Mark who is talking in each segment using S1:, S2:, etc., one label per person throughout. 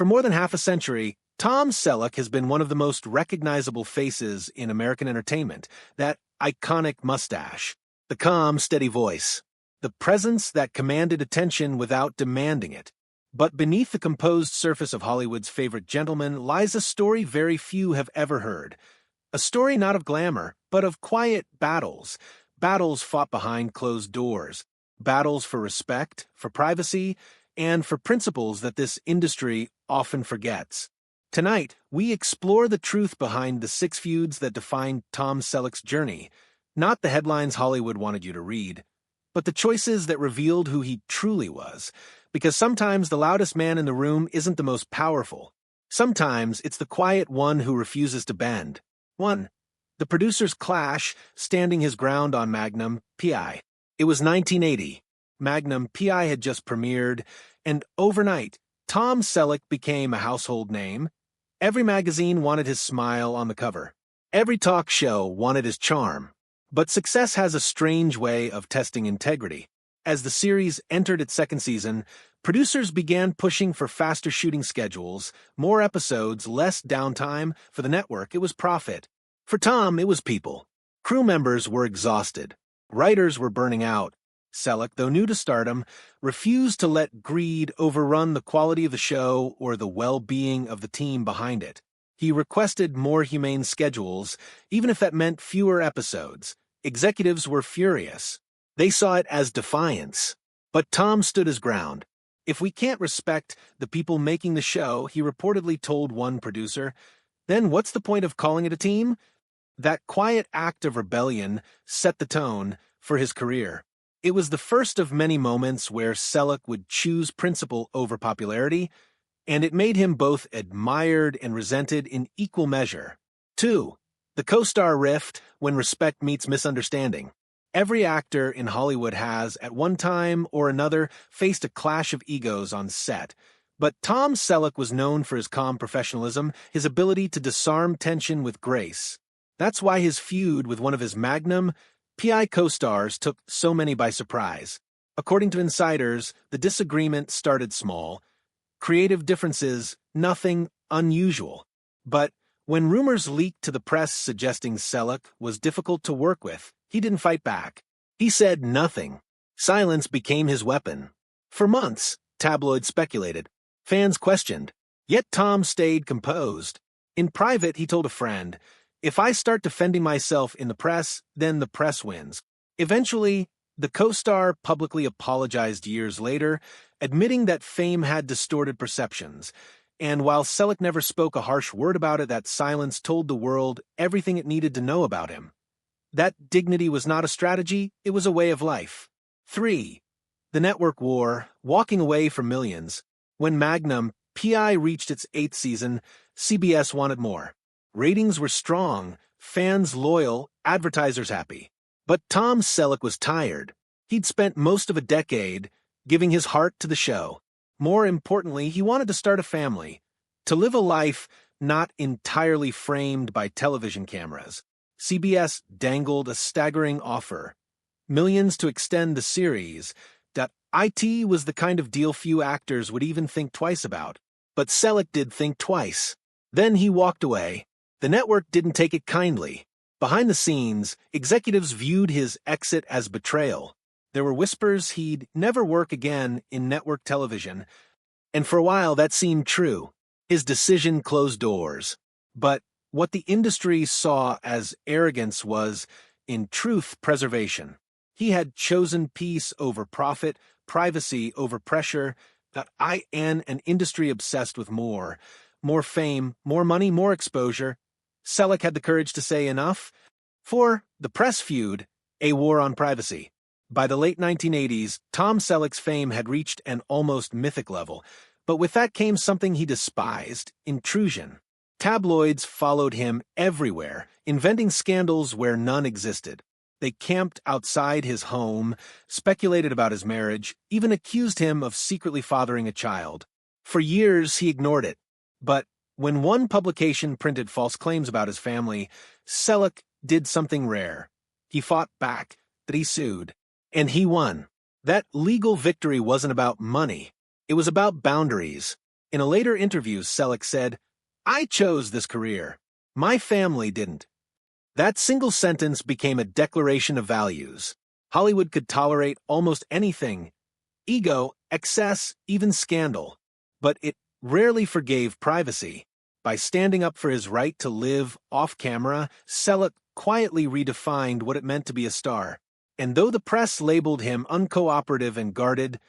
S1: For more than half a century, Tom Selleck has been one of the most recognizable faces in American entertainment. That iconic mustache, the calm, steady voice, the presence that commanded attention without demanding it. But beneath the composed surface of Hollywood's favorite gentleman lies a story very few have ever heard. A story not of glamour, but of quiet battles. Battles fought behind closed doors. Battles for respect, for privacy, and for principles that this industry often forgets. Tonight, we explore the truth behind the 6 feuds that defined Tom Selleck's journey. Not the headlines Hollywood wanted you to read, but the choices that revealed who he truly was. Because sometimes the loudest man in the room isn't the most powerful. Sometimes it's the quiet one who refuses to bend. 1. The producers clash, standing his ground on Magnum, P.I. It was 1980. Magnum, P.I. had just premiered, and overnight, Tom Selleck became a household name. Every magazine wanted his smile on the cover. Every talk show wanted his charm. But success has a strange way of testing integrity. As the series entered its 2nd season, producers began pushing for faster shooting schedules, more episodes, less downtime. For the network, it was profit. For Tom, it was people. Crew members were exhausted. Writers were burning out. Selleck, though new to stardom, refused to let greed overrun the quality of the show or the well-being of the team behind it. He requested more humane schedules, even if that meant fewer episodes. Executives were furious. They saw it as defiance. But Tom stood his ground. If we can't respect the people making the show, he reportedly told one producer, then what's the point of calling it a team? That quiet act of rebellion set the tone for his career. It was the first of many moments where Selleck would choose principle over popularity, and it made him both admired and resented in equal measure. 2. The co-star rift, when respect meets misunderstanding. Every actor in Hollywood has, at one time or another, faced a clash of egos on set. But Tom Selleck was known for his calm professionalism, his ability to disarm tension with grace. That's why his feud with one of his Magnum, P.I. co-stars took so many by surprise. According to insiders, the disagreement started small. Creative differences, nothing unusual. But when rumors leaked to the press suggesting Selleck was difficult to work with, he didn't fight back. He said nothing. Silence became his weapon. For months, tabloids speculated. Fans questioned. Yet Tom stayed composed. In private, he told a friend, if I start defending myself in the press, then the press wins. Eventually, the co-star publicly apologized years later, admitting that fame had distorted perceptions. And while Selleck never spoke a harsh word about it, that silence told the world everything it needed to know about him. That dignity was not a strategy, it was a way of life. 3. The network war, walking away from millions. When Magnum, P.I. reached its 8th season, CBS wanted more. Ratings were strong, fans loyal, advertisers happy. But Tom Selleck was tired. He'd spent most of a decade giving his heart to the show. More importantly, he wanted to start a family, to live a life not entirely framed by television cameras. CBS dangled a staggering offer. Millions to extend the series. It was the kind of deal few actors would even think twice about. But Selleck did think twice. Then he walked away. The network didn't take it kindly. Behind the scenes, executives viewed his exit as betrayal. There were whispers he'd never work again in network television, and for a while that seemed true. His decision closed doors. But what the industry saw as arrogance was, in truth, preservation. He had chosen peace over profit, privacy over pressure. An industry obsessed with more fame, more money, more exposure. Selleck had the courage to say enough. 4. The press feud, a war on privacy. By the late 1980s, Tom Selleck's fame had reached an almost mythic level, but with that came something he despised: intrusion. Tabloids followed him everywhere, inventing scandals where none existed. They camped outside his home, speculated about his marriage, even accused him of secretly fathering a child. For years, he ignored it. But when one publication printed false claims about his family, Selleck did something rare. He fought back, that he sued, and he won. That legal victory wasn't about money. It was about boundaries. In a later interview, Selleck said, "I chose this career. My family didn't." That single sentence became a declaration of values. Hollywood could tolerate almost anything: ego, excess, even scandal. But it rarely forgave privacy. By standing up for his right to live off-camera, Selleck quietly redefined what it meant to be a star. And though the press labeled him uncooperative and guarded,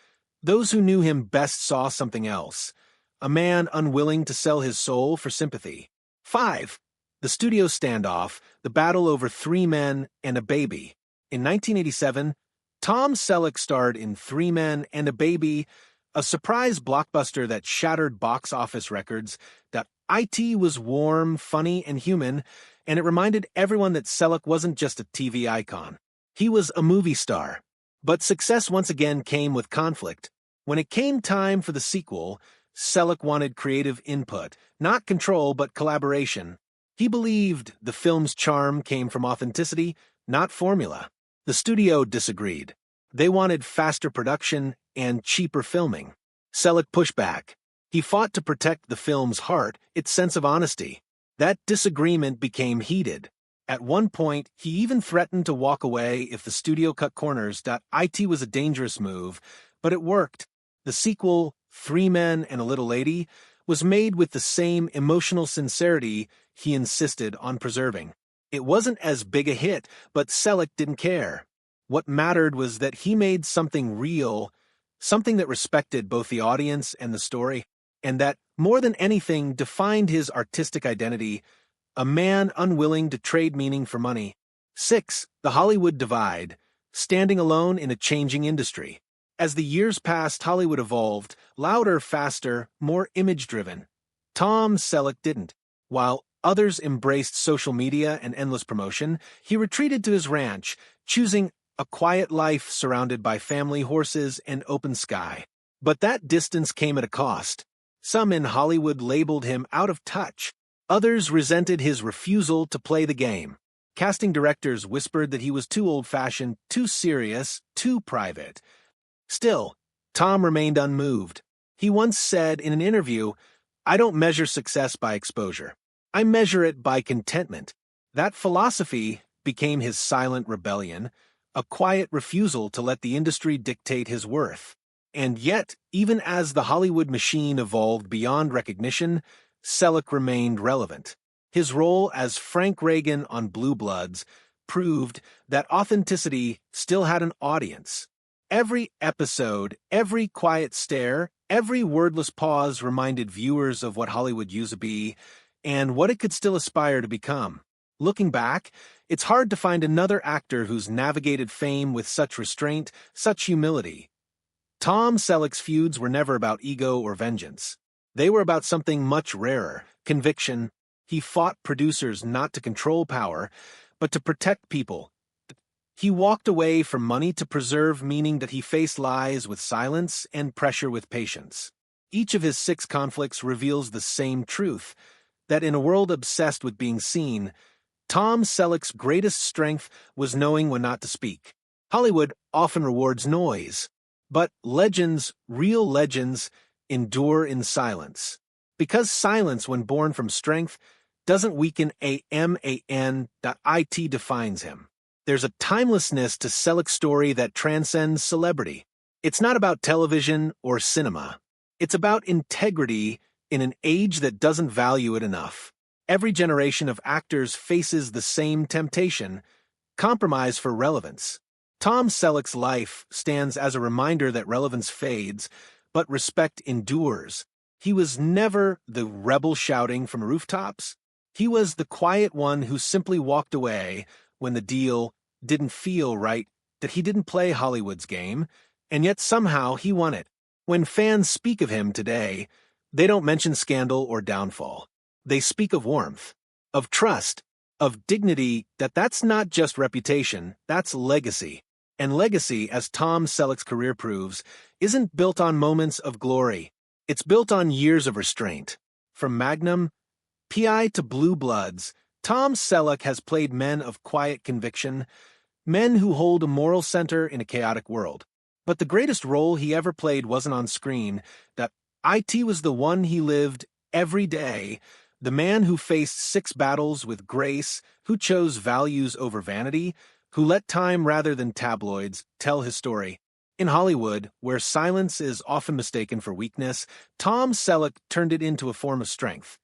S1: those who knew him best saw something else: a man unwilling to sell his soul for sympathy. 5. The studio standoff, the battle over three men and a baby. In 1987, Tom Selleck starred in Three Men and a Baby, a surprise blockbuster that shattered box office records. That IT was warm, funny, and human, and it reminded everyone that Selleck wasn't just a TV icon. He was a movie star. But success once again came with conflict. When it came time for the sequel, Selleck wanted creative input, not control but collaboration. He believed the film's charm came from authenticity, not formula. The studio disagreed. They wanted faster production and cheaper filming. Selleck pushed back. He fought to protect the film's heart, its sense of honesty. That disagreement became heated. At one point, he even threatened to walk away if the studio cut corners. It was a dangerous move, but it worked. The sequel, Three Men and a Little Lady, was made with the same emotional sincerity he insisted on preserving. It wasn't as big a hit, but Selleck didn't care. What mattered was that he made something real, something that respected both the audience and the story, and that, more than anything, defined his artistic identity: a man unwilling to trade meaning for money. 6. The Hollywood divide, standing alone in a changing industry. As the years passed, Hollywood evolved, louder, faster, more image-driven. Tom Selleck didn't. While others embraced social media and endless promotion, he retreated to his ranch, choosing a quiet life surrounded by family, horses, and open sky. But that distance came at a cost. Some in Hollywood labeled him out of touch. Others resented his refusal to play the game. Casting directors whispered that he was too old-fashioned, too serious, too private. Still, Tom remained unmoved. He once said in an interview, "I don't measure success by exposure. I measure it by contentment." That philosophy became his silent rebellion, a quiet refusal to let the industry dictate his worth. And yet, even as the Hollywood machine evolved beyond recognition, Selleck remained relevant. His role as Frank Reagan on Blue Bloods proved that authenticity still had an audience. Every episode, every quiet stare, every wordless pause reminded viewers of what Hollywood used to be and what it could still aspire to become. Looking back, it's hard to find another actor who's navigated fame with such restraint, such humility. Tom Selleck's feuds were never about ego or vengeance. They were about something much rarer: conviction. He fought producers not to control power, but to protect people. He walked away from money to preserve meaning. That he faced lies with silence and pressure with patience. Each of his 6 conflicts reveals the same truth: that in a world obsessed with being seen, Tom Selleck's greatest strength was knowing when not to speak. Hollywood often rewards noise, but legends, real legends, endure in silence. Because silence, when born from strength, doesn't weaken a man. It defines him. There's a timelessness to Selleck's story that transcends celebrity. It's not about television or cinema. It's about integrity in an age that doesn't value it enough. Every generation of actors faces the same temptation: compromise for relevance. Tom Selleck's life stands as a reminder that relevance fades, but respect endures. He was never the rebel shouting from rooftops. He was the quiet one who simply walked away when the deal didn't feel right. That he didn't play Hollywood's game, and yet somehow he won it. When fans speak of him today, they don't mention scandal or downfall. They speak of warmth, of trust, of dignity. That's not just reputation, that's legacy. And legacy, as Tom Selleck's career proves, isn't built on moments of glory. It's built on years of restraint. From Magnum, PI to Blue Bloods, Tom Selleck has played men of quiet conviction, men who hold a moral center in a chaotic world. But the greatest role he ever played wasn't on screen. IT was the one he lived every day, the man who faced 6 battles with grace, who chose values over vanity, who let time rather than tabloids tell his story. In Hollywood, where silence is often mistaken for weakness, Tom Selleck turned it into a form of strength.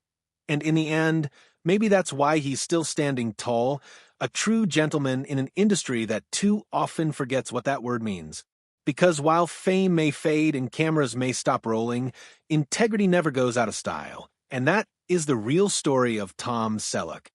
S1: And in the end, maybe that's why he's still standing tall, a true gentleman in an industry that too often forgets what that word means. Because while fame may fade and cameras may stop rolling, integrity never goes out of style. And that is the real story of Tom Selleck.